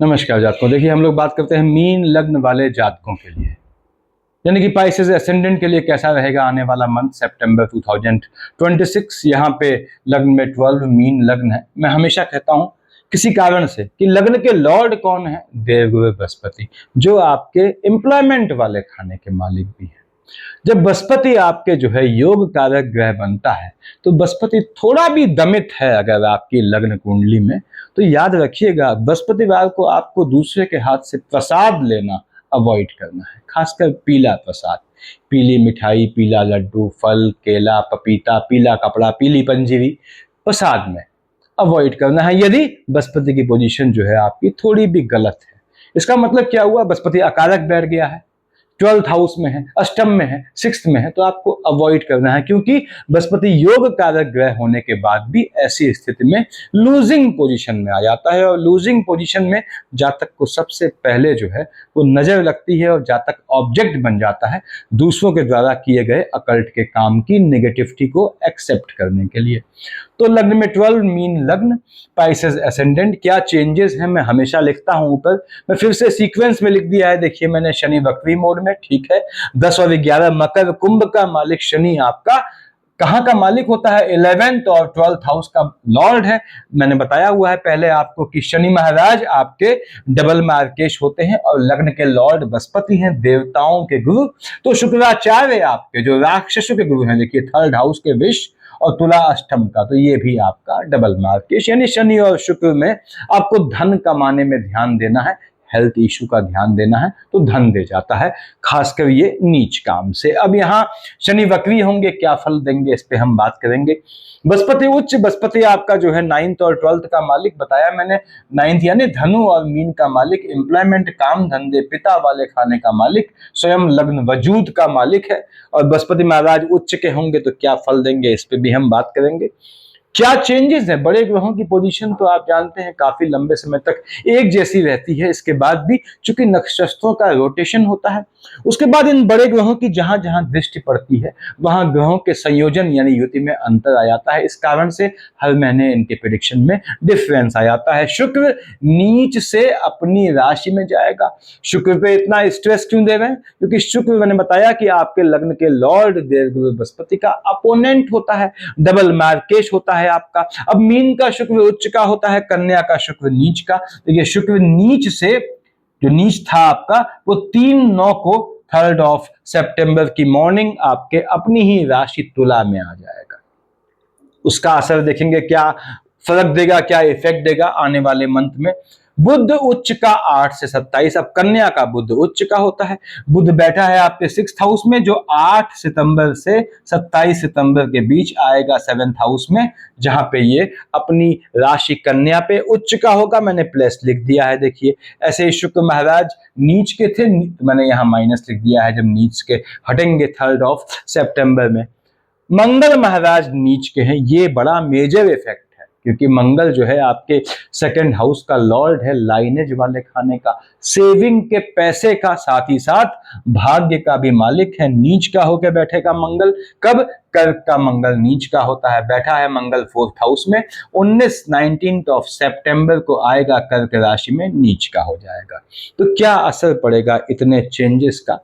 नमस्कार जातकों। देखिए, हम लोग बात करते हैं मीन लग्न वाले जातकों के लिए, यानी कि पाइसेस एसेंडेंट के लिए कैसा रहेगा आने वाला मंथ सितंबर 2026। यहाँ पे लग्न में 12 मीन लग्न है। मैं हमेशा कहता हूँ किसी कारण से कि लग्न के लॉर्ड कौन है? देवगुरु बृहस्पति, जो आपके एम्प्लॉयमेंट वाले खाने के मालिक भी है। जब बृहस्पति आपके जो है योग कारक ग्रह बनता है, तो बृहस्पति थोड़ा भी दमित है अगर आपकी लग्न कुंडली में, तो याद रखिएगा बृहस्पतिवार को आपको दूसरे के हाथ से प्रसाद लेना अवॉइड करना है, खासकर पीला प्रसाद, पीली मिठाई, पीला लड्डू, फल, केला, पपीता, पीला कपड़ा, पीली पंजीरी प्रसाद में अवॉइड करना है यदि बृहस्पति की पोजीशन जो है आपकी थोड़ी भी गलत है। इसका मतलब क्या हुआ? बृहस्पति अकारक बैठ गया है, 12th हाउस में है, अष्टम में है, 6th में है, तो आपको अवॉइड करना है, क्योंकि बृहस्पति योग कारक ग्रह होने के बाद भी ऐसी स्थिति में लूजिंग पोजीशन में आ जाता है। और लूजिंग पोजीशन में जातक को सबसे पहले जो है वो नजर लगती है और जातक ऑब्जेक्ट बन जाता है दूसरों के द्वारा किए गए अकल्ट के काम की नेगेटिविटी को एक्सेप्ट करने के लिए। तो लग्न में 12 मीन लग्न, पाइसेस एसेंडेंट, क्या चेंजेस हैं मैं हमेशा लिखता हूं ऊपर, मैं फिर से सीक्वेंस में लिख दिया है। देखिए, मैंने शनि वक्री मोड में, ठीक है, 10 और 11 मकर कुंभ का मालिक शनि आपका कहां का मालिक होता है? 11th और 12th हाउस का लॉर्ड है। मैंने बताया हुआ है पहले आपको कि शनि महाराज आपके डबल मार्केश होते हैं और लग्न के लॉर्ड बृहस्पति हैं, देवताओं के गुरु। तो शुक्राचार्य आपके जो राक्षसों के गुरु हैं, देखिए 3rd हाउस के विष और तुला अष्टम का, तो ये भी आपका डबल मार्केश, यानी शनि और शुक्र में आपको धन कमाने में ध्यान देना है, हेल्थ इशू का ध्यान देना है, तो धन दे जाता है, खासकर ये नीच काम से। अब यहाँ शनि वक्री होंगे, क्या फल देंगे इस पे हम बात करेंगे। बृहस्पति उच्च, बृहस्पति आपका जो है 9th और 12th का मालिक, बताया मैंने 9th यानी धनु और मीन का मालिक, एम्प्लॉयमेंट, काम धंधे, पिता वाले खाने का मालिक, स्वयं लग्न वजूद का मालिक है। और बृहस्पति महाराज उच्च के होंगे तो क्या फल देंगे इस पे भी हम बात करेंगे। क्या चेंजेस है? बड़े ग्रहों की पोजीशन तो आप जानते हैं काफी लंबे समय तक एक जैसी रहती है, इसके बाद भी चूंकि नक्षत्रों का रोटेशन होता है, उसके बाद इन बड़े ग्रहों की जहां जहां दृष्टि पड़ती है वहां ग्रहों के संयोजन यानी युति में अंतर आ जाता है। इस कारण से हर महीने इनके प्रेडिक्शन में डिफरेंस आ जाता है। शुक्र नीच से अपनी राशि में जाएगा। शुक्र पे इतना स्ट्रेस क्यों दे रहे हैं? क्योंकि शुक्र, मैंने बताया कि आपके लग्न के लॉर्ड देवगुरु बृहस्पति का अपोनेंट होता है, डबल मार्केश होता है आपका। अब मीन का शुक्र उच्च का होता है, कन्या का शुक्र नीच का। देखिए, शुक्र नीच से, जो नीच था आपका, वो 3/9 को 3rd ऑफ सितंबर की मॉर्निंग आपके अपनी ही राशि तुला में आ जाएगा। उसका असर देखेंगे, क्या फर्क देगा, क्या इफेक्ट देगा आने वाले मंथ में। बुध उच्च का 8 से 27, अब कन्या का बुध उच्च का होता है। बुध बैठा है आपके 6th हाउस में, जो 8 सितंबर से 27 सितंबर के बीच आएगा 7th हाउस में, जहां पे ये अपनी राशि कन्या पे उच्च का होगा। मैंने प्लस लिख दिया है, देखिए। ऐसे ही शुक्र महाराज नीच के थे, मैंने यहाँ माइनस लिख दिया है, जब नीच के हटेंगे 3rd ऑफ सितंबर में। मंगल महाराज नीच के हैं, ये बड़ा मेजर इफेक्ट है, क्योंकि मंगल जो है आपके 2nd हाउस का लॉर्ड है, लाइनेज वाले खाने का, सेविंग के पैसे का, साथ ही साथ भाग्य का भी मालिक है। नीच का होकर बैठेगा मंगल, कब? कर्क का मंगल नीच का होता है, बैठा है मंगल 4th हाउस में, 19 ऑफ सितंबर को आएगा कर्क राशि में, नीच का हो जाएगा। तो क्या असर पड़ेगा इतने चेंजेस का,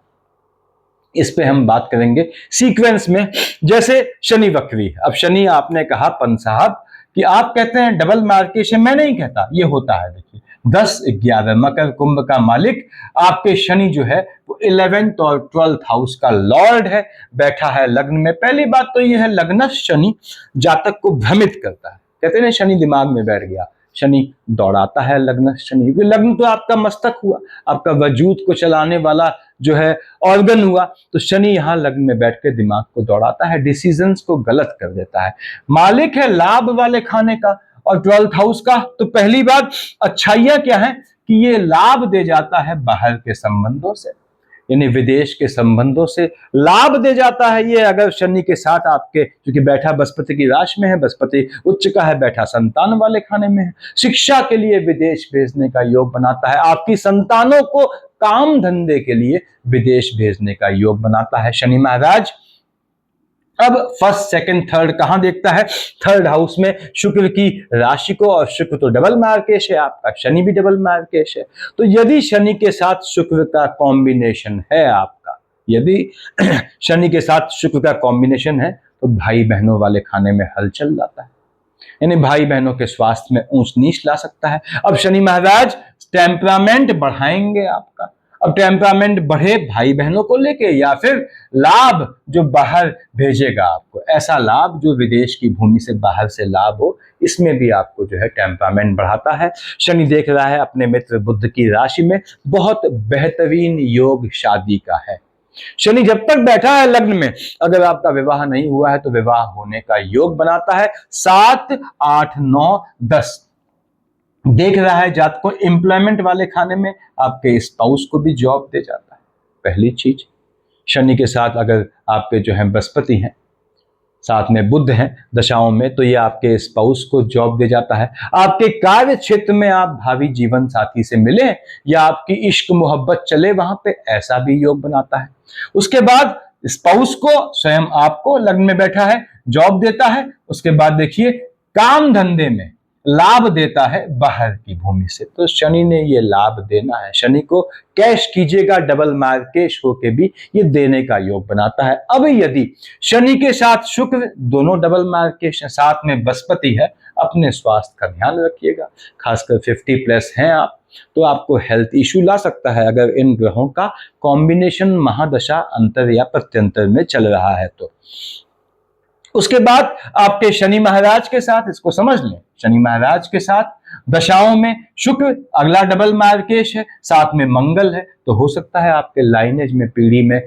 इस पे हम बात करेंगे सीक्वेंस में। जैसे शनि वक्री, अब शनि आपने कहा पंत साहब कि आप कहते हैं डबल मार्केशन, मैं नहीं कहता, ये होता है। देखिए 10-11 मकर कुंभ का मालिक आपके शनि जो है वो 11th और 12th हाउस का लॉर्ड है, बैठा है लग्न में। पहली बात तो ये है, लग्न शनि जातक को भ्रमित करता है। कहते हैं शनि दिमाग में बैठ गया, शनि दौड़ाता है लग्न शनि, क्योंकि लग्न तो आपका मस्तक हुआ, आपका वजूद को चलाने वाला जो है ऑर्गन हुआ। तो शनि यहाँ लग्न में बैठ के दिमाग को दौड़ाता है, डिसीजंस को गलत कर देता है। मालिक है लाभ वाले खाने का और 12th हाउस का। तो पहली बात, अच्छाइयां क्या है कि ये लाभ दे जाता है बाहर के संबंधों से, यानी विदेश के संबंधों से लाभ दे जाता है ये, अगर शनि के साथ आपके, क्योंकि बैठा बृहस्पति की राशि में है, बृहस्पति उच्च का है, बैठा संतान वाले खाने में है, शिक्षा के लिए विदेश भेजने का योग बनाता है, आपकी संतानों को काम धंधे के लिए विदेश भेजने का योग बनाता है शनि महाराज। अब फर्स्ट सेकंड थर्ड कहां देखता है? थर्ड हाउस में शुक्र की राशि को, और शुक्र तो डबल मार्केश है आपका, शनि भी डबल मार्केश है। तो यदि शनि के साथ शुक्र का कॉम्बिनेशन है आपका, यदि शनि के साथ शुक्र का कॉम्बिनेशन है, तो भाई बहनों वाले खाने में हलचल लाता है, यानी भाई बहनों के स्वास्थ्य में ऊंच नीच ला सकता है। अब शनि महाराज टेम्परामेंट बढ़ाएंगे आपका। अब टेम्परामेंट बढ़े भाई बहनों को लेके, या फिर लाभ जो बाहर भेजेगा आपको, ऐसा लाभ जो विदेश की भूमि से बाहर से लाभ हो, इसमें भी आपको जो है टेम्परामेंट बढ़ाता है। शनि देख रहा है अपने मित्र बुध की राशि में, बहुत बेहतरीन योग शादी का है। शनि जब तक बैठा है लग्न में, अगर आपका विवाह नहीं हुआ है तो विवाह होने का योग बनाता है। 7, 8, 9, 10 देख रहा है जात को एम्प्लॉयमेंट वाले खाने में, आपके स्पाउस को भी जॉब दे जाता है। पहली चीज, शनि के साथ अगर आपके जो है बृहस्पति हैं, साथ में बुध हैं दशाओं में, तो ये आपके स्पाउस को जॉब दे जाता है। आपके कार्य क्षेत्र में आप भावी जीवन साथी से मिले, या आपकी इश्क मोहब्बत चले वहां पे, ऐसा भी योग बनाता है। उसके बाद स्पाउस को, स्वयं आपको लग्न में बैठा है, जॉब देता है। उसके बाद देखिए काम धंधे में लाभ देता है बाहर की भूमि से, तो शनि ने ये लाभ देना है। शनि को कैश कीजिएगा, डबल मार्केश होके भी ये देने का योग बनाता है। अब यदि शनि के साथ शुक्र दोनों डबल मार्केश है, साथ में बृहस्पति है, अपने स्वास्थ्य का ध्यान रखिएगा। खासकर 50+ हैं आप, तो आपको हेल्थ इश्यू ला सकता है अगर इन ग्रहों का कॉम्बिनेशन महादशा अंतर या प्रत्यंतर में चल रहा है तो। उसके बाद आपके शनि महाराज के साथ, इसको समझ लें, शनि महाराज के साथ दशाओं में शुक्र, अगला डबल मार्केश है, साथ में मंगल है, तो हो सकता है आपके लाइनेज में, पीढ़ी में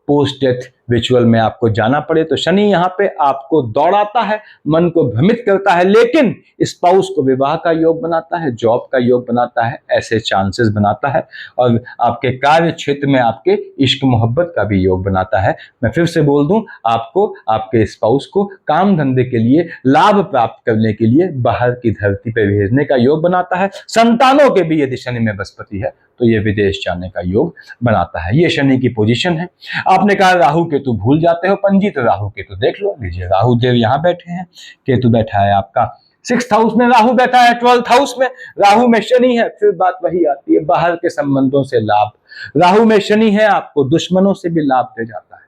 पोस्ट डेथ रिचुअल में आपको जाना पड़े। तो शनि यहाँ पे आपको दौड़ाता है, मन को भ्रमित करता है, लेकिन स्पाउस को विवाह का योग बनाता है, जॉब का योग बनाता है, ऐसे चांसेस बनाता है, और आपके कार्य क्षेत्र में आपके इश्क मोहब्बत का भी योग बनाता है। मैं फिर से बोल दूं, आपको आपके स्पाउस को काम धंधे के लिए, लाभ प्राप्त करने के लिए बाहर की धरती पर भेजने का योग बनाता है। संतानों के भी यदि शनि में बृहस्पति है तो ये विदेश जाने का योग बनाता है। ये शनि की पोजीशन है। आपने कहा राहु केतु भूल जाते हो पंजी, तो राहु केतु देख लो, लीजिए राहु देव यहाँ बैठे हैं, केतु बैठा है आपका 6th हाउस में, राहु बैठा है 12th हाउस में, राहु में शनि है। फिर बात वही आती है, बाहर के संबंधों से लाभ। राहु में शनि है, आपको दुश्मनों से भी लाभ दे जाता है,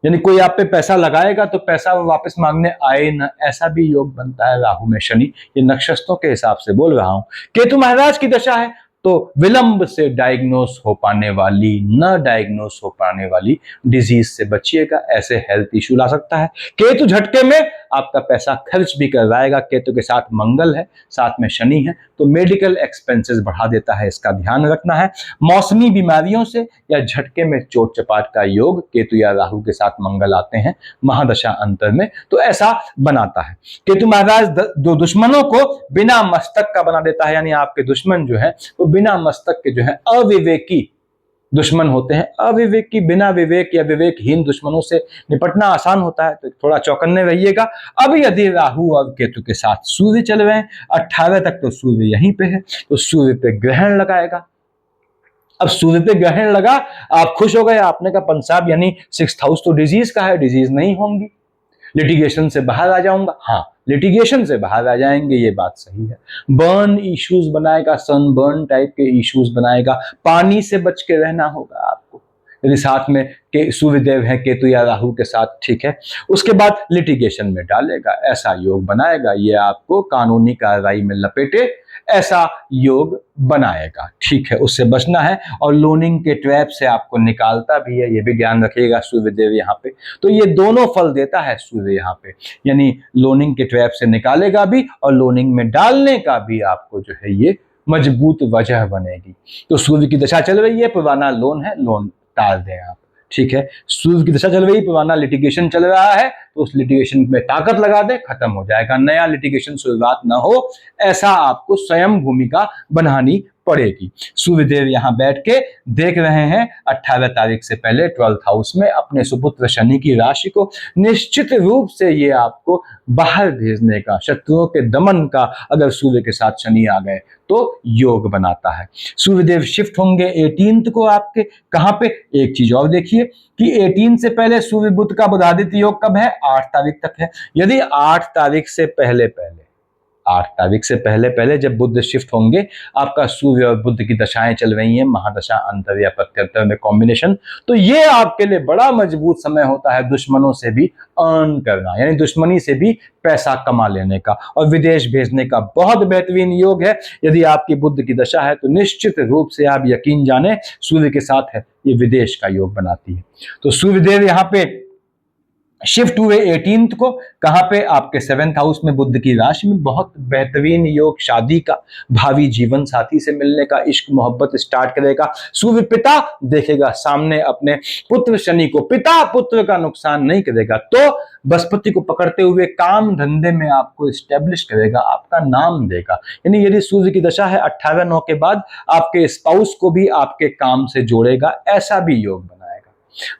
यानी कोई आप पे पैसा लगाएगा तो पैसा वो वापस मांगने आए ना, ऐसा भी योग बनता है राहु में शनि। ये नक्षत्रों के हिसाब से बोल रहा हूं। केतु महाराज की दशा है, तो विलंब से डायग्नोस हो पाने वाली, न डायग्नोस हो पाने वाली डिजीज से बचिएगा, ऐसे हेल्थ इश्यू ला सकता है। केतु झटके में आपका पैसा खर्च भी करवाएगा। केतु के साथ मंगल है, साथ में शनि है, तो मेडिकल एक्सपेंसेस बढ़ा देता है, इसका ध्यान रखना है। मौसमी बीमारियों से या झटके में चोट चपाट का योग केतु या राहु के साथ मंगल आते हैं महादशा अंतर में, तो ऐसा बनाता है। केतु महाराज दो दुश्मनों को बिना मस्तक का बना देता है, यानी आपके दुश्मन जो है वो बिना मस्तक के जो है अविवेकी दुश्मन होते हैं। अविवेकी, बिना विवेक या विवेकहीन दुश्मनों से निपटना आसान होता है, तो थोड़ा चौकन्ने रहिएगा। अब यदि राहु और केतु के साथ सूर्य चल रहे हैं, 18 तक तो सूर्य यहीं पे है, तो सूर्य पे ग्रहण लगाएगा। अब सूर्य पे ग्रहण लगा, आप खुश हो गए, आपने कहा पंसाब यानी 6th हाउस तो डिजीज का है, डिजीज नहीं होंगी, लिटिगेशन से बाहर आ जाऊंगा। हाँ, लिटिगेशन से बाहर आ जाएंगे, ये बात सही है। बर्न इश्यूज बनाएगा, सनबर्न टाइप के इश्यूज बनाएगा, पानी से बच के रहना होगा आपको, यदि साथ में के सूर्यदेव है केतु या राहु के साथ, ठीक है। उसके बाद लिटिगेशन में डालेगा, ऐसा योग बनाएगा, ये आपको कानूनी कार्रवाई में लपेटे ऐसा योग बनाएगा, ठीक है। उससे बचना है, और लोनिंग के ट्रैप से आपको निकालता भी है, ये भी ध्यान रखिएगा सूर्यदेव यहाँ पे। तो ये दोनों फल देता है सूर्य यहाँ पे, यानी लोनिंग के ट्रैप से निकालेगा भी और लोनिंग में डालने का भी आपको जो है ये मजबूत वजह बनेगी। तो सूर्य की दशा चल रही है, पुराना लोन है, लोन टाल दें आप, ठीक है। सूर्य की दशा चल रही है, पुराना लिटिगेशन चल रहा है, तो उस लिटिगेशन में ताकत लगा दे, खत्म हो जाएगा। नया लिटिगेशन शुरुआत ना हो, ऐसा आपको स्वयं भूमिका बनानी पड़ेगी। सूर्यदेव यहाँ बैठ के देख रहे हैं 18 तारीख से पहले 12th हाउस में अपने सुपुत्र शनि की राशि को। निश्चित रूप से ये आपको बाहर भेजने का, शत्रुओं के दमन का अगर सूर्य के साथ शनि आ गए तो योग बनाता है। सूर्यदेव शिफ्ट होंगे 18 को आपके कहां पे, एक चीज और देखिए कि 18 से पहले सूर्य बुध का बुधादित्य योग कब है, 8 तारीख तक है। यदि 8 तारीख से पहले 8 तारीख से पहले जब बुध शिफ्ट होंगे, आपका सूर्य और बुध की दशाएं चल रही हैं, महादशा, अंतर या प्रत्यंतर में कॉम्बिनेशन, तो ये आपके लिए बड़ा मजबूत समय होता है दुश्मनों से भी अर्न करना, यानी दुश्मनी से भी पैसा कमा लेने का और विदेश भेजने का बहुत बेहतरीन योग है। यदि आपकी बुध की दशा है तो निश्चित रूप से आप यकीन जाने सूर्य के साथ है, ये विदेश का योग बनाती है। तो सूर्यदेव यहाँ पे शिफ्ट हुए 18 को, कहां पे, आपके 7th हाउस में बुध की राशि में। बहुत बेहतरीन योग शादी का, भावी जीवन साथी से मिलने का, इश्क मोहब्बत स्टार्ट करेगा। सूर्य पिता देखेगा सामने अपने पुत्र शनि को, पिता पुत्र का नुकसान नहीं करेगा, तो बृहस्पति को पकड़ते हुए काम धंधे में आपको स्टेब्लिश करेगा, आपका नाम देगा। यानी यदि सूर्य की दशा है 18/9 के बाद आपके स्पाउस को भी आपके काम से जोड़ेगा, ऐसा भी योग बनाएगा।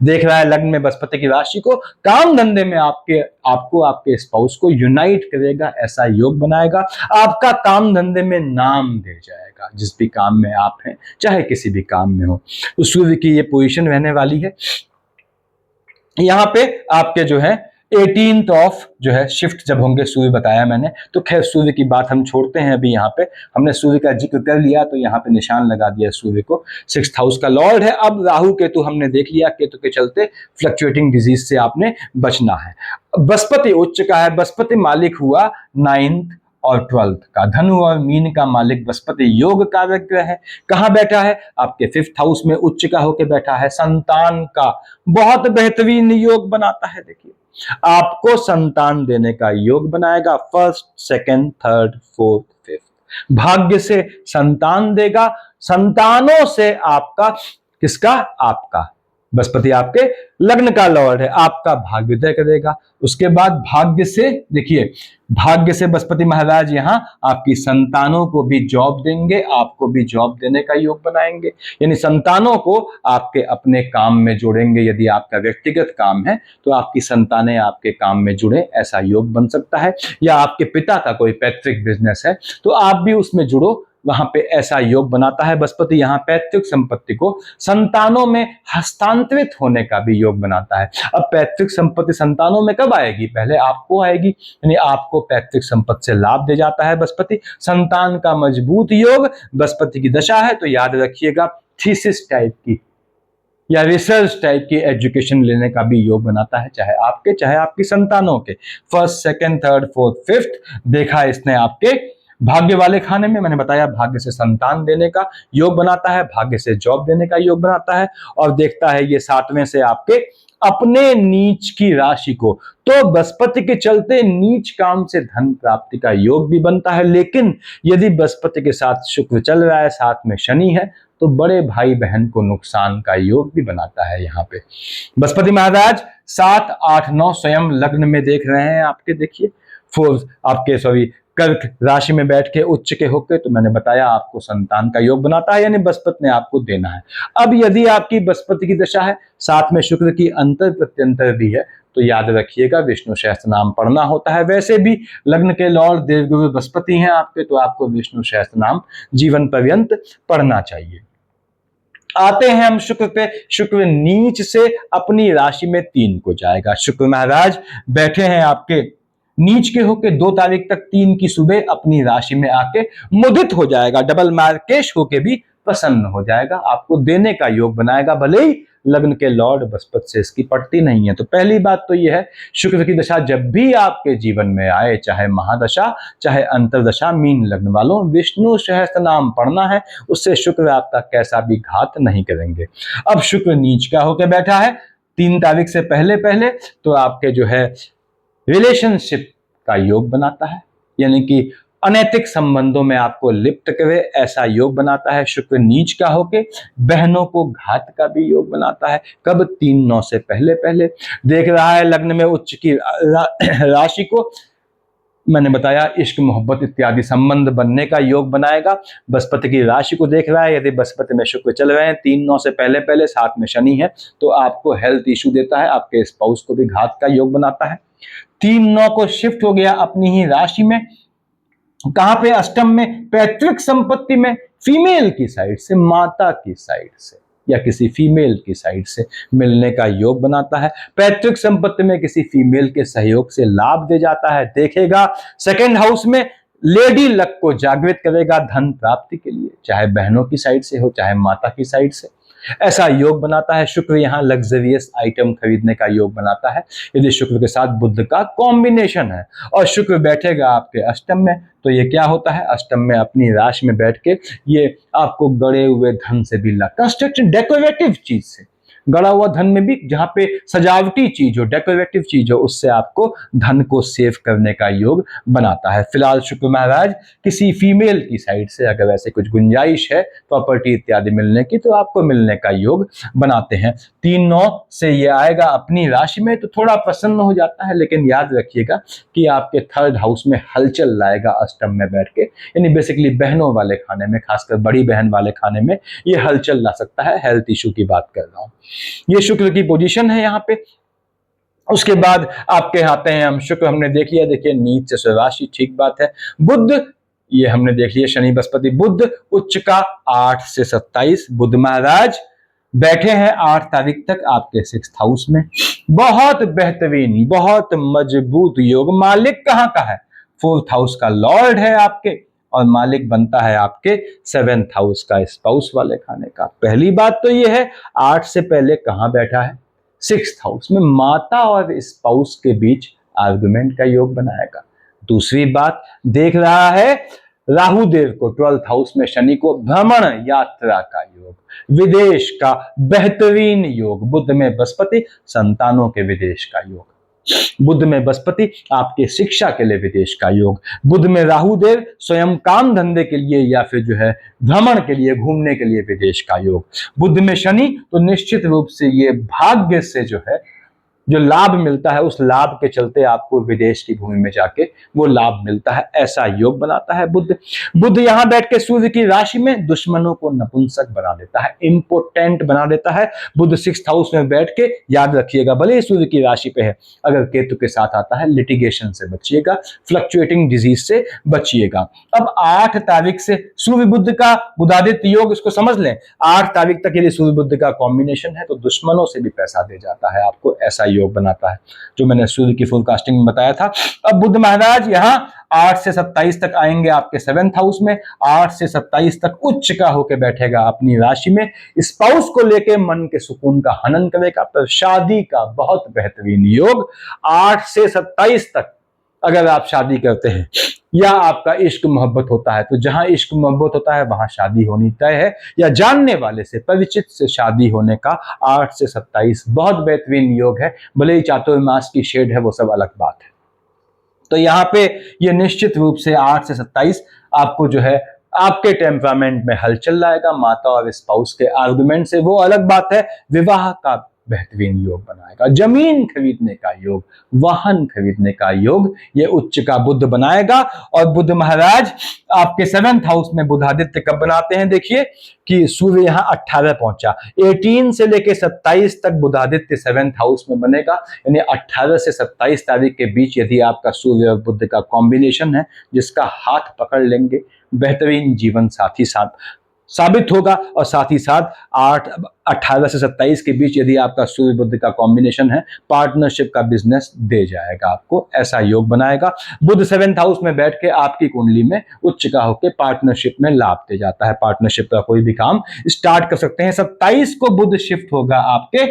देख रहा है लग्न में बृहस्पति की राशि को, काम धंधे में आपके स्पाउस को यूनाइट करेगा, ऐसा योग बनाएगा। आपका काम धंधे में नाम दे जाएगा, जिस भी काम में आप हैं, चाहे किसी भी काम में हो। तो सूर्य की ये पोजीशन रहने वाली है। यहां पे आपके जो है 18th ऑफ जो है शिफ्ट जब होंगे, सूर्य बताया मैंने, तो खैर सूर्य की बात हम छोड़ते हैं अभी। यहाँ पे हमने सूर्य का जिक्र कर लिया तो यहाँ पे निशान लगा दिया सूर्य को, 6th हाउस का लॉर्ड है। अब राहु केतु हमने देख लिया, केतु के चलते फ्लक्चुएटिंग डिजीज से आपने बचना है। बृहस्पति उच्च का है, बृहस्पति मालिक हुआ 9th और 12th का, धनु और मीन का मालिक बृहस्पति योग कारक ग्रह है। कहां बैठा है, आपके 5th हाउस में उच्च का होके बैठा है। संतान का बहुत बेहतरीन योग बनाता है। देखिए आपको संतान देने का योग बनाएगा, 1st, 2nd, 3rd, 4th, 5th। भाग्य से संतान देगा, संतानों से आपका, किसका, आपका बृहस्पति आपके लग्न का लॉर्ड है, आपका भाग्योदय करेगा। उसके बाद भाग्य से, देखिए भाग्य से बृहस्पति महाराज यहां आपकी संतानों को भी जॉब देंगे, आपको भी जॉब देने का योग बनाएंगे। यानी संतानों को आपके अपने काम में जोड़ेंगे। यदि आपका व्यक्तिगत काम है तो आपकी संतानें आपके काम में जुड़े, ऐसा योग बन सकता है। या आपके पिता का कोई पैतृक बिजनेस है तो आप भी उसमें जुड़ो, वहां पे ऐसा योग बनाता है। बृहस्पति यहाँ पैतृक संपत्ति को संतानों में हस्तांतरित होने का भी योग बनाता है। अब पैतृक संपत्ति संतानों में कब आएगी, पहले आपको आएगी, यानी आपको पैतृक संपत्ति से लाभ दे जाता है बृहस्पति। संतान का मजबूत योग, बृहस्पति की दशा है तो याद रखिएगा थीसिस टाइप की या रिसर्च टाइप की एजुकेशन लेने का भी योग बनाता है, चाहे आपके चाहे आपकी संतानों के। 1st, 2nd, 3rd, 4th, 5th देखा इसने आपके भाग्य वाले खाने में। मैंने बताया भाग्य से संतान देने का योग बनाता है, भाग्य से जॉब देने का योग बनाता है, और देखता है ये 7वें से आपके अपने नीच की राशि को। तो बृहस्पति के चलते नीच काम से धन प्राप्ति का योग भी बनता है। लेकिन यदि बृहस्पति के साथ शुक्र चल रहा है, साथ में शनि है, तो बड़े भाई बहन को नुकसान का योग भी बनाता है। यहाँ पे बृहस्पति महाराज 7, 8, 9 स्वयं लग्न में देख रहे हैं आपके, देखिए 4 आपके कर्क राशि में बैठ के उच्च के होके, तो मैंने बताया आपको संतान का योग बनाता है, यानी बृहस्पति ने आपको देना है। अब यदि आपकी बृहस्पति की दशा है, साथ में शुक्र की अंतर प्रत्यंतर भी है, तो याद रखिएगा विष्णु सहस्त्र नाम पढ़ना होता है। वैसे भी लग्न के लॉर्ड देवगुरु बृहस्पति हैं आपके, तो आपको विष्णु सहस्त्र नाम जीवन पर्यंत पढ़ना चाहिए। आते हैं हम शुक्र पे। शुक्र नीच से अपनी राशि में 3 को जाएगा। शुक्र महाराज बैठे हैं आपके नीच के होके 2 तारीख तक, 3 की सुबह अपनी राशि में आके मुदित हो जाएगा, डबल मार्केश होके भी प्रसन्न हो जाएगा, आपको देने का योग बनाएगा। भले ही लग्न के लॉर्ड बृहस्पति से इसकी पड़ती नहीं है। तो पहली बात तो यह है, शुक्र की दशा जब भी आपके जीवन में आए, चाहे महादशा चाहे अंतरदशा, मीन लग्न वालों विष्णु सहस्त्र नाम पढ़ना है, उससे शुक्र आपका कैसा भी घात नहीं करेंगे। अब शुक्र नीच का होकर बैठा है 3 तारीख से पहले तो आपके जो है रिलेशनशिप का योग बनाता है, यानी कि अनैतिक संबंधों में आपको लिप्त करे, ऐसा योग बनाता है। शुक्र नीच का होके बहनों को घात का भी योग बनाता है। कब, 3/9 से पहले देख रहा है लग्न में उच्च की राशि को। मैंने बताया इश्क मोहब्बत इत्यादि संबंध बनने का योग बनाएगा। बृहस्पति की राशि को देख रहा है, यदि बृहस्पति में शुक्र चल रहे हैं 3-9 से पहले पहले, साथ में शनि है, तो आपको हेल्थ इशू देता है, आपके स्पाउस को भी घात का योग बनाता है। 3-9 को शिफ्ट हो गया अपनी ही राशि में, कहां पे? अष्टम में, पैतृक संपत्ति में, फीमेल की साइड से, माता की साइड से या किसी फीमेल की साइड से मिलने का योग बनाता है। पैतृक संपत्ति में किसी फीमेल के सहयोग से लाभ दे जाता है। देखेगा सेकंड हाउस में, लेडी लक को जागृत करेगा धन प्राप्ति के लिए, चाहे बहनों की साइड से हो चाहे माता की साइड से, ऐसा योग बनाता है। शुक्र यहाँ लग्जरियस आइटम खरीदने का योग बनाता है यदि शुक्र के साथ बुध का कॉम्बिनेशन है। और शुक्र बैठेगा आपके अष्टम में, तो ये क्या होता है? अष्टम में अपनी राशि में बैठ के ये आपको गड़े हुए धन से भी ला, कंस्ट्रक्शन डेकोरेटिव चीज से, गड़ा हुआ धन में भी जहां पे सजावटी चीज हो, डेकोरेटिव चीज हो, उससे आपको धन को सेव करने का योग बनाता है। फिलहाल शुक्र महाराज किसी फीमेल की साइड से अगर ऐसे कुछ गुंजाइश है प्रॉपर्टी इत्यादि मिलने की, तो आपको मिलने का योग बनाते हैं। 3-9 से ये आएगा अपनी राशि में, तो थोड़ा प्रसन्न हो जाता है, लेकिन याद रखिएगा कि आपके थर्ड हाउस में हलचल लाएगा अष्टम में बैठ के, यानी बेसिकली बहनों वाले खाने में, खासकर बड़ी बहन वाले खाने में ये हलचल ला सकता है। हेल्थ इशू की बात कर रहा हूं। ये शुक्र की पोजीशन है यहाँ पे। उसके बाद आपके आते हैं हम, शुक्र हमने देख लिया, देखिए नीच से स्वराशि, ठीक बात है। बुध, ये हमने देख लिया, शनि बृहस्पति बुध उच्च का 8 से 27, बुध महाराज बैठे हैं 8 तारीख तक आपके 6th हाउस में। बहुत बेहतरीन, बहुत मजबूत योग। मालिक कहाँ का है? 4th हाउस का लॉर्ड है आपके, और मालिक बनता है आपके 7th हाउस का, स्पाउस वाले खाने का। पहली बात तो ये है 8 से पहले कहां बैठा है? 6th हाउस में, माता और स्पाउस के बीच आर्गुमेंट का योग बनाएगा। दूसरी बात, देख रहा है राहु देव को 12th हाउस में, शनि को भ्रमण यात्रा का योग, विदेश का बेहतरीन योग। बुध में बृहस्पति, संतानों के विदेश का योग। बुध में बृहस्पति, आपके शिक्षा के लिए विदेश का योग। बुध में राहु देव, स्वयं काम धंधे के लिए या फिर जो है भ्रमण के लिए, घूमने के लिए विदेश का योग। बुध में शनि, तो निश्चित रूप से ये भाग्य से जो है जो लाभ मिलता है, उस लाभ के चलते आपको विदेश की भूमि में जाके वो लाभ मिलता है, ऐसा योग बनाता है बुध। बुध यहां बैठ के सूर्य की राशि में दुश्मनों को नपुंसक बना देता है, इंपोर्टेंट बना देता है। बुध 6th हाउस में बैठ के, याद रखिएगा, भले ही सूर्य की राशि पे है, अगर केतु के साथ आता है लिटिगेशन से बचिएगा, फ्लक्चुएटिंग डिजीज से बचिएगा। अब 8 तारीख से सूर्य बुध का बुधादित्य योग, इसको समझ लें, 8 तारीख तक यदि सूर्य बुध का कॉम्बिनेशन है तो दुश्मनों से भी पैसा दे जाता है आपको, ऐसा योग बनाता है, जो मैंने सूर्य की फोरकास्टिंग में बताया था। अब बुध महाराज यहां 8 से 27 तक आएंगे आपके 7th हाउस में। 8 से 27 तक उच्च का होकर बैठेगा अपनी राशि में, स्पाउस को लेके मन के सुकून का हनन करेगा। पर शादी का बहुत बेहतरीन योग 8 से 27 तक, अगर आप शादी करते हैं या आपका इश्क मोहब्बत होता है, तो जहां इश्क मोहब्बत होता है वहां शादी होनी तय है, या जानने वाले से, परिचित से शादी होने का 8 से 27 बहुत बेहतरीन योग है। भले ही चातुर्मास की शेड है, वो सब अलग बात है। तो यहाँ पे ये निश्चित रूप से 8 से 27 आपको जो है आपके टेम्परामेंट में हलचल लाएगा, माता और स्पाउस के आर्गुमेंट से, वो अलग बात है। विवाह का बेहतरीन योग बनाएगा, जमीन खरीदने का योग, वाहन खरीदने का योग ये उच्च का बुध बनाएगा। और बुध महाराज आपके 7th हाउस में बुधादित्य कब बनाते हैं? देखिए कि सूर्य यहां 18 पहुंचा, 18 से लेके 27 तक बुधादित्य 7th हाउस में बनेगा, यानी 18 से 27 तारीख के बीच यदि आपका सूर्य और बुध का कॉम्बिनेशन है, जिसका हाथ पकड़ लेंगे, बेहतरीन जीवन साथी साबित होगा। और साथ ही साथ 18 से 27 के बीच यदि आपका सूर्य बुध का कॉम्बिनेशन है, पार्टनरशिप का बिजनेस दे जाएगा आपको, ऐसा योग बनाएगा। बुध 7th हाउस में बैठ के आपकी कुंडली में उच्च का होकर पार्टनरशिप में लाभ दे जाता है, पार्टनरशिप का कोई भी काम स्टार्ट कर सकते हैं। 27 को बुध शिफ्ट होगा आपके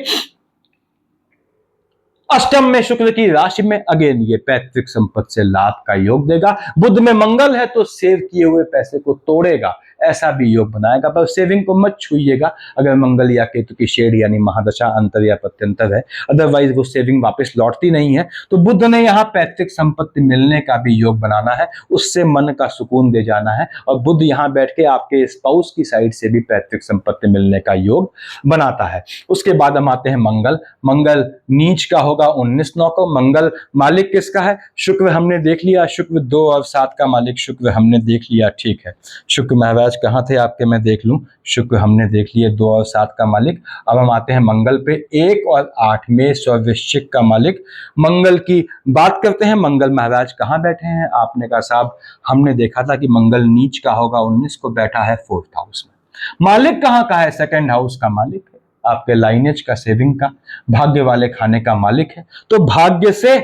अष्टम में, शुक्र की राशि में। अगेन ये पैतृक संपत्ति से लाभ का योग देगा। बुध में मंगल है तो सेव किए हुए पैसे को तोड़ेगा, ऐसा भी योग बनाएगा। पर सेविंग को मत छूइएगा, अगर मंगल या केतु की शेड यानी महादशा अंतर या प्रत्यंतर है, अदरवाइज वो सेविंग वापस लौटती नहीं है। तो बुध ने यहाँ पैतृक संपत्ति मिलने का भी योग बनाना है, उससे मन का सुकून दे जाना है। और बुध यहाँ बैठ के आपके स्पाउस की साइड से भी पैतृक संपत्ति मिलने का योग बनाता है। उसके बाद हम आते हैं मंगल। मंगल नीच का होगा होगा 19/9 को। मंगल मालिक किसका है? शुक्र हमने देख लिया, शुक्र 2 और 7 का मालिक शुक्र हमने देख लिया, ठीक है। शुक्र महाराज कहाँ थे आपके, मैं देख लूं। शुक्र हमने देख लिए 2 और 7 का मालिक। अब हम आते हैं मंगल पे, 1 और 8 मेष और वृश्चिक का मालिक। मंगल की बात करते हैं। मंगल महाराज कहाँ बैठे हैं? आपने कहा साहब हमने देखा था कि मंगल नीच का होगा 19 को, बैठा है 4th हाउस में। मालिक कहाँ का है? 2nd हाउस का मालिक है, आपके लाइनेज का, सेविंग का, भाग्य वाले खाने का मालिक है। तो भाग्य से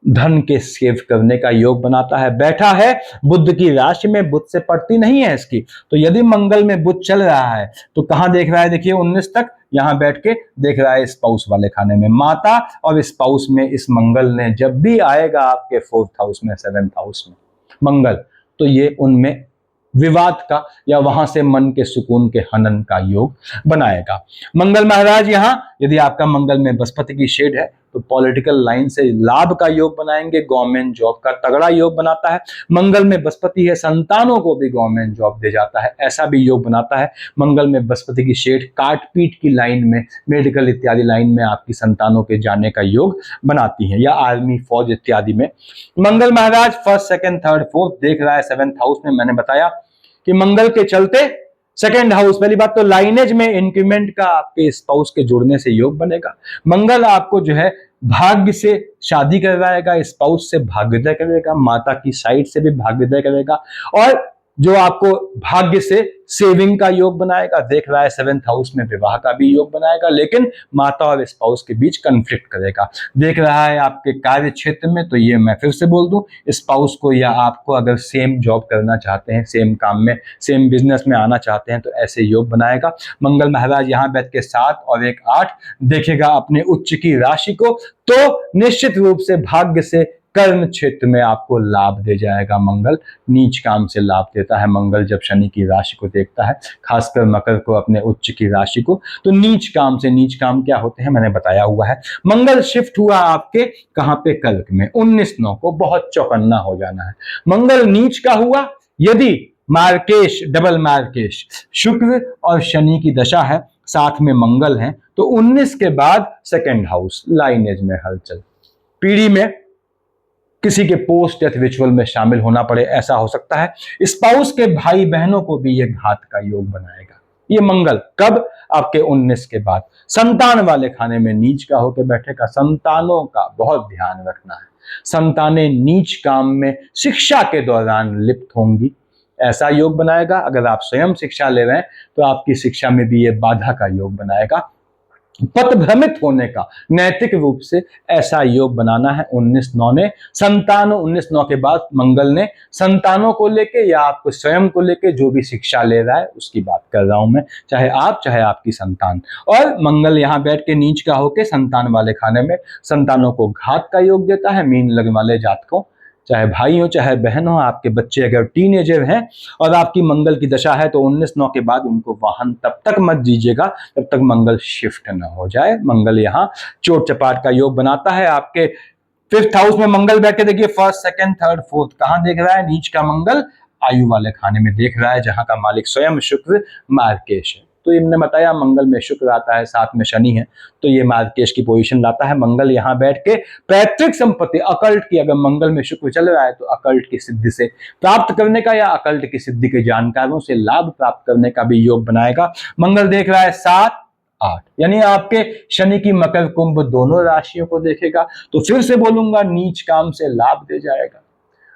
धन के सेव करने का योग बनाता है। बैठा है बुध की राशि में, बुध से पड़ती नहीं है इसकी। तो यदि मंगल में बुध चल रहा है तो कहां देख रहा है? देखिए 19 तक यहां बैठ के देख रहा है स्पाउस वाले खाने में। माता और स्पाउस में इस मंगल ने जब भी आएगा आपके 4th हाउस में, 7th हाउस में मंगल, तो ये उनमें विवाद का या वहां से मन के सुकून के हनन का योग बनाएगा। मंगल महाराज यहां, यदि आपका मंगल में बृहस्पति की शेड है तो पॉलिटिकल लाइन से लाभ का योग बनाएंगे, गवर्नमेंट जॉब का तगड़ा योग बनाता है। मंगल में बृहस्पति है, संतानों को भी गवर्नमेंट जॉब दे जाता है, ऐसा भी योग बनाता है। मंगल में बृहस्पति की शेड काट पीट की लाइन में, मेडिकल इत्यादि लाइन में आपकी संतानों के जाने का योग बनाती है, या आर्मी फौज इत्यादि में। मंगल महाराज 1st, 2nd, 3rd, 4th देख रहा है 7th हाउस में। मैंने बताया कि मंगल के चलते 2nd हाउस, पहली बात तो लाइनेज में इंक्रीमेंट का आपके स्पाउस के जुड़ने से योग बनेगा। मंगल आपको जो है भाग्य से शादी करवाएगा, स्पाउस से भाग्योदय करेगा, माता की साइड से भी भाग्योदय करेगा, और जो आपको भाग्य से सेविंग का योग बनाएगा। देख रहा है 7th हाउस में विवाह का भी योग बनाएगा, लेकिन माता और स्पाउस के बीच कंफ्लिक्ट करेगा। देख रहा है आपके कार्य क्षेत्र में, तो ये मैं फिर से बोल दूं, स्पाउस को या आपको अगर सेम जॉब करना चाहते हैं, सेम काम में, सेम बिजनेस में आना चाहते हैं, तो ऐसे योग बनाएगा। मंगल महाराज यहां बैठ के 7 और 1 8 देखेगा अपने उच्च की राशि को, तो निश्चित रूप से भाग्य से कर्म क्षेत्र में आपको लाभ दे जाएगा। मंगल नीच काम से लाभ देता है। मंगल जब शनि की राशि को देखता है, खासकर मकर को, अपने उच्च की राशि को, तो नीच काम से, नीच काम क्या होते हैं मैंने बताया हुआ है। मंगल शिफ्ट हुआ आपके कहां पे? कर्क में 19/9 को। बहुत चौकन्ना हो जाना है। मंगल नीच का हुआ, यदि मार्केश, डबल मार्केश, शुक्र और शनि की दशा है, साथ में मंगल है, तो 19 के बाद 2nd हाउस, लाइनेज में हलचल, पीढ़ी में किसी के पोस्ट डेथ रिचुअल में शामिल होना पड़े, ऐसा हो सकता है। स्पाउस के भाई बहनों को भी यह घात का योग बनाएगा। ये मंगल कब? आपके 19 के बाद। संतान वाले खाने में नीच का होकर बैठेगा। संतानों का बहुत ध्यान रखना है। संतानें नीच काम में शिक्षा के दौरान लिप्त होंगी, ऐसा योग बनाएगा। अगर आप स्वयं शिक्षा ले रहे हैं तो आपकी शिक्षा में भी यह बाधा का योग बनाएगा। पथभ्रमित होने का, नैतिक रूप से ऐसा योग बनाना है 19/9 ने। संतानों 19/9 के बाद मंगल ने संतानों को लेके या आपको स्वयं को लेके जो भी शिक्षा ले रहा है उसकी बात कर रहा हूं मैं, चाहे आप चाहे आपकी संतान। और मंगल यहां बैठ के नीच का होके संतान वाले खाने में संतानों को घात का योग देता है। मीन लग्न वाले जातकों, चाहे भाई हो चाहे बहन हो, आपके बच्चे अगर टीनेजर हैं और आपकी मंगल की दशा है, तो 19/9 के बाद उनको वाहन तब तक मत दीजिएगा जब तक मंगल शिफ्ट न हो जाए। मंगल यहाँ चोट चपाट का योग बनाता है। आपके 5th हाउस में मंगल बैठ के देखिए 1st, 2nd, 3rd, 4th कहां देख रहा है? नीच का मंगल आयु वाले खाने में देख रहा है, जहां का मालिक स्वयं शुक्र मार्केश है। तो ये मैंने बताया मंगल में शुक्र आता है, साथ में शनि है, तो ये मार्केश की पोजीशन लाता है। मंगल यहां बैठ के पैतृक संपत्ति, अकल्ट की, अगर मंगल में शुक्र चल रहा है तो अकल्ट की सिद्धि से प्राप्त करने का या अकल्ट की सिद्धि के जानकारों से लाभ प्राप्त करने का भी योग बनाएगा। मंगल देख रहा है 7, 8, यानी आपके शनि की मकर कुंभ दोनों राशियों को देखेगा। तो फिर से बोलूंगा, नीच काम से लाभ दे जाएगा।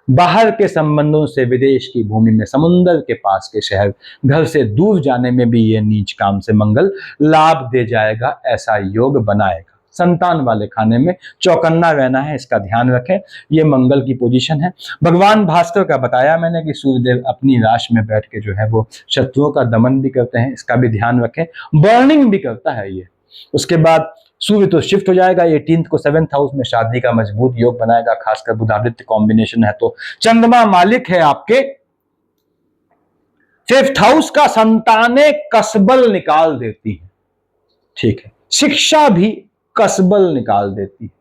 बाहर के संबंधों से, विदेश की भूमि में, समुद्र के पास के शहर, घर से दूर जाने में भी ये नीच काम से मंगल लाभ दे जाएगा, ऐसा योग बनाएगा। संतान वाले खाने में चौकन्ना रहना है, इसका ध्यान रखें। ये मंगल की पोजीशन है। भगवान भास्कर का बताया मैंने कि सूर्यदेव अपनी राशि में बैठ के जो है वो शत्रुओं का दमन भी करते हैं, इसका भी ध्यान रखें। बर्निंग भी करता है ये। उसके बाद सूर्य तो शिफ्ट हो जाएगा 18 को 7th हाउस में, शादी का मजबूत योग बनाएगा, खासकर बुधादित्य कॉम्बिनेशन है। तो चंद्रमा मालिक है आपके 5th हाउस का। संतानें कसबल निकाल देती है, ठीक है, शिक्षा भी कसबल निकाल देती है।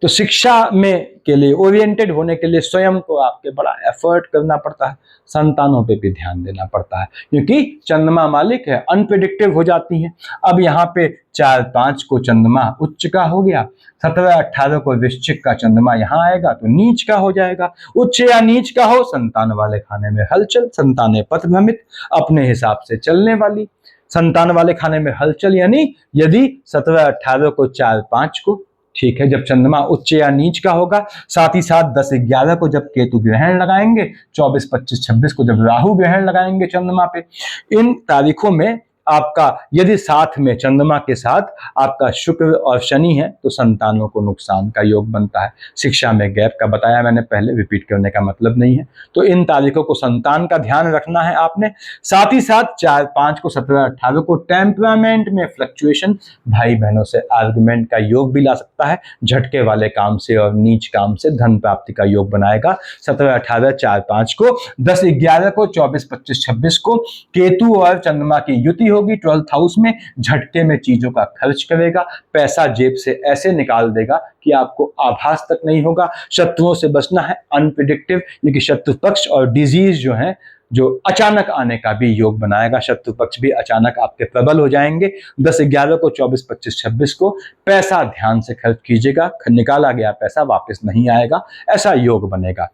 तो शिक्षा में के लिए ओरिएंटेड होने के लिए स्वयं को आपके बड़ा एफर्ट करना पड़ता है, संतानों पे भी ध्यान देना पड़ता है, क्योंकि चंद्रमा मालिक है, अनप्रिडिक्टिव हो जाती हैं। अब यहाँ पे 4-5 को चंद्रमा उच्च का हो गया, 17-18 को वृश्चिक का चंद्रमा यहाँ आएगा तो नीच का हो जाएगा। उच्च या नीच का हो, संतान वाले खाने में हलचल, संतानें पथभ्रमित, अपने हिसाब से चलने वाली। संतान वाले खाने में हलचल यानी यदि 17-18 को 4-5 को, ठीक है, जब चंद्रमा उच्च या नीच का होगा, साथ ही साथ 10-11 को जब केतु ग्रहण लगाएंगे, 24-25-26 को जब राहु ग्रहण लगाएंगे चंद्रमा पे, इन तारीखों में आपका यदि साथ में चंद्रमा के साथ आपका शुक्र और शनि है तो संतानों को नुकसान का योग बनता है। शिक्षा में गैप का बताया मैंने पहले, रिपीट करने का मतलब नहीं है। तो इन तारीखों को संतान का ध्यान रखना है आपने। साथ ही साथ 4-5 को 17-18 को टेम्परामेंट में फ्लक्चुएशन, भाई बहनों से आर्गुमेंट का योग भी ला सकता है, झटके वाले काम से और नीच काम से धन प्राप्ति का योग बनाएगा। 17-18 4-5 को, 10-11 को, 24-25-26 को केतु और चंद्रमा की युति होगी 12th हाउस में, झटके में चीजों का खर्च करेगा, पैसा जेब से ऐसे निकाल देगा कि आपको आभास तक नहीं होगा। शत्रुओं से बचना है, अनप्रिडिक्टिव, क्योंकि शत्रु पक्ष और डिजीज जो है जो अचानक आने का भी योग बनाएगा। शत्रु पक्ष भी अचानक आपके प्रबल हो जाएंगे। 10-11 को, 24-25-26 को पैसा ध्यान से खर्च कीजिएगा, निकाला गया पैसा वापस नहीं आएगा, ऐसा योग बनेगा।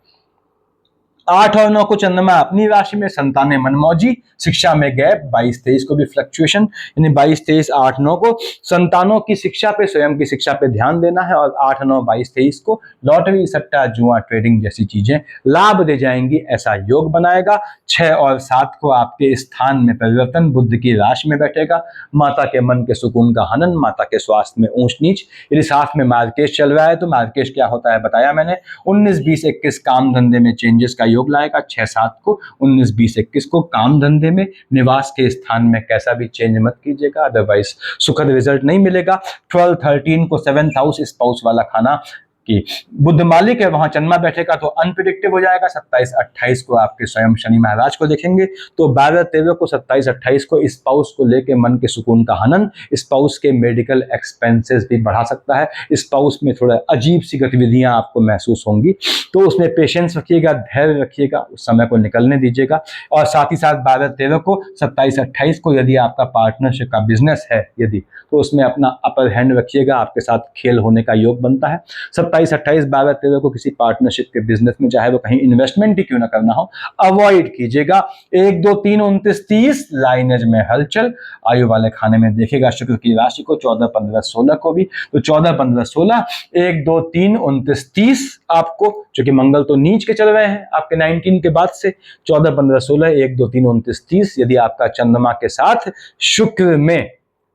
8 और 9 को चंद्रमा अपनी राशि में, संतानें मनमौजी, शिक्षा में गैप, 22-23 को भी फ्लक्चुएशन, यानी 22-23 8-9 को संतानों की शिक्षा पे, स्वयं की शिक्षा पे ध्यान देना है। और 8-9 22-23 को लॉटरी, सट्टा, जुआ, ट्रेडिंग जैसी चीजें लाभ दे जाएंगी, ऐसा योग बनाएगा। 6 और 7 को आपके स्थान में परिवर्तन, बुध की राशि में बैठेगा, माता के मन के सुकून का हनन, माता के स्वास्थ्य में ऊंच नीच। यदि साथ में मार्केश चल रहा है तो मार्केश क्या होता है बताया मैंने। 19-20-21 काम धंधे में चेंजेस का योग लाएगा। 6-7 को, 19-20-21 को काम धंधे में, निवास के स्थान में कैसा भी चेंज मत कीजिएगा, अदरवाइज सुखद रिजल्ट नहीं मिलेगा। 12-13 को 7th हाउस, स्पाउस वाला खाना कि बुध मालिक है, वहां चंद्रमा बैठेगा तो अनप्रिडिक्टिव हो जाएगा। 27-28 को आपके स्वयं शनि महाराज को देखेंगे तो 12-13 को, 27-28 को स्पाउस को लेके मन के सुकून का हनन, स्पाउस के मेडिकल एक्सपेंसेस भी बढ़ा सकता है, स्पाउस में थोड़ा अजीब सी गतिविधियां आपको महसूस होंगी, तो उसमें पेशेंस रखिएगा, धैर्य रखिएगा, उस समय को निकलने दीजिएगा। और साथ ही साथ 12-13 को, 27-28 को यदि आपका पार्टनरशिप का बिजनेस है यदि, तो उसमें अपना अपर हैंड रखिएगा, आपके साथ खेल होने का योग बनता है। 27-28 12-13 को किसी पार्टनरशिप के बिजनेस में, चाहे वो कहीं इन्वेस्टमेंट ही क्यों ना करना हो, अवॉइड कीजिएगा। 1, 2, 3, 29, 30 लाइनेज में हलचल, आयु वाले खाने में देखेगा शुक्र की राशि को, 14, 15, 16 को भी, तो 14, 15, 16, 1, 2, 3, 29, 30 आपको, जो कि मंगल तो नीच के चल रहे हैं आपके 19 के बाद से, 14, 15, 16, 1, 2, 3, 29, 30 यदि आपका चंद्रमा के साथ शुक्र में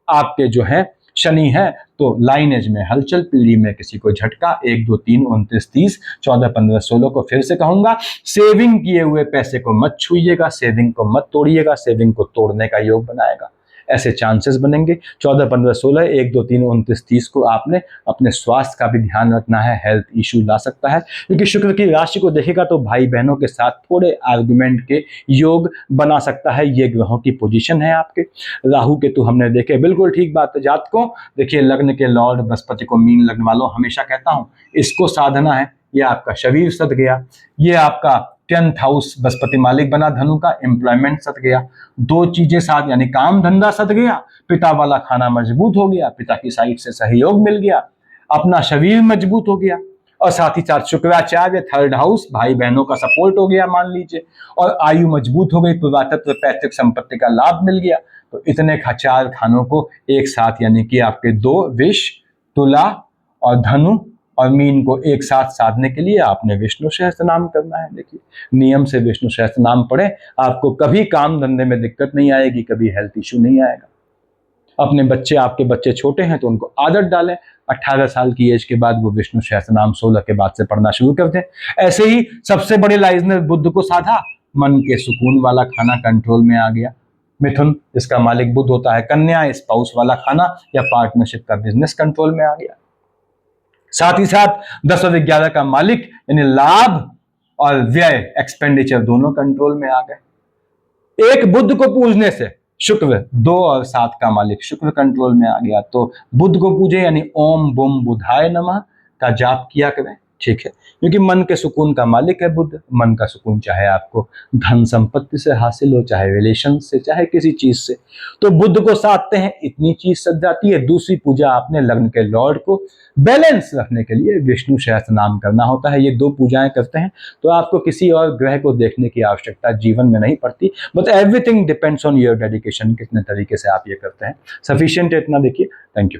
आपके जो है शनि है तो लाइनेज में हलचल, पीढ़ी में किसी को झटका। 1, 2, 3, 29, 30, 14, 15, 16 को फिर से कहूंगा, सेविंग किए हुए पैसे को मत छूइएगा, सेविंग को मत तोड़िएगा, सेविंग को तोड़ने का योग बनाएगा, ऐसे चांसेस बनेंगे। 14, 15, 16, 1, 2, 3, 29, 30 को आपने अपने स्वास्थ्य का भी ध्यान रखना है, हेल्थ इशू ला सकता है, क्योंकि शुक्र की राशि को देखेगा तो भाई बहनों के साथ थोड़े आर्गुमेंट के योग बना सकता है। ये ग्रहों की पोजीशन है आपके। राहु केतु हमने देखे, बिल्कुल ठीक बात है। जातकों देखिए, लग्न के लॉर्ड बृहस्पति को, मीन लग्न वालों हमेशा कहता हूं इसको साधना है। ये आपका शरीर सद गया, ये आपका 10th हाउस बृहस्पति मालिक बना धनु का, एम्प्लॉयमेंट सद गया, दो चीजें साथ, यानी काम धंधा सद गया, पिता वाला खाना मजबूत हो गया, पिता की साइड से सहयोग मिल गया, अपना शरीर मजबूत हो गया, और साथ ही साथ शुक्राचार्य 3rd हाउस, भाई बहनों का सपोर्ट हो गया मान लीजिए, और आयु मजबूत हो गई, पुरातत्व पैतृक संपत्ति का लाभ मिल गया। तो इतने 4 खानों को एक साथ, यानी कि आपके 2 विष, तुला और धनु और मीन को एक साथ साधने के लिए आपने विष्णु सहस्त्रनाम करना है। देखिए, नियम से विष्णु सहस्त्रनाम पढ़े, आपको कभी काम धंधे में दिक्कत नहीं आएगी, कभी हेल्थ इशू नहीं आएगा। अपने बच्चे, आपके बच्चे छोटे हैं तो उनको आदत डालें, 18 साल की एज के बाद वो विष्णु सहस्त्रनाम 16 के बाद से पढ़ना शुरू कर दें। ऐसे ही सबसे बड़े लाइज ने बुध को साधा, मन के सुकून वाला खाना कंट्रोल में आ गया। मिथुन, जिसका मालिक बुध होता है, कन्या, स्पाउस वाला खाना या पार्टनरशिप का बिजनेस कंट्रोल में आ गया। साथ ही साथ 10 और 11 का मालिक यानी लाभ और व्यय, एक्सपेंडिचर दोनों कंट्रोल में आ गए। एक बुध को पूजने से शुक्र, 2 और 7 का मालिक शुक्र कंट्रोल में आ गया। तो बुध को पूजे, यानी ओम बुम बुधाय नमः, का जाप किया करें, ठीक है, क्योंकि मन के सुकून का मालिक है बुध। मन का सुकून चाहे आपको धन संपत्ति से हासिल हो, चाहे रिलेशन से, चाहे किसी चीज से, तो बुध को साधते हैं, इतनी चीज सज जाती है। दूसरी पूजा आपने लग्न के लॉर्ड को बैलेंस रखने के लिए विष्णु सहस्त्र नाम करना होता है। ये 2 पूजाएं करते हैं तो आपको किसी और ग्रह को देखने की आवश्यकता जीवन में नहीं पड़ती। But everything depends on your dedication, कितने तरीके से आप ये करते हैं। सफिशिएंट है इतना, देखिए। Thank you.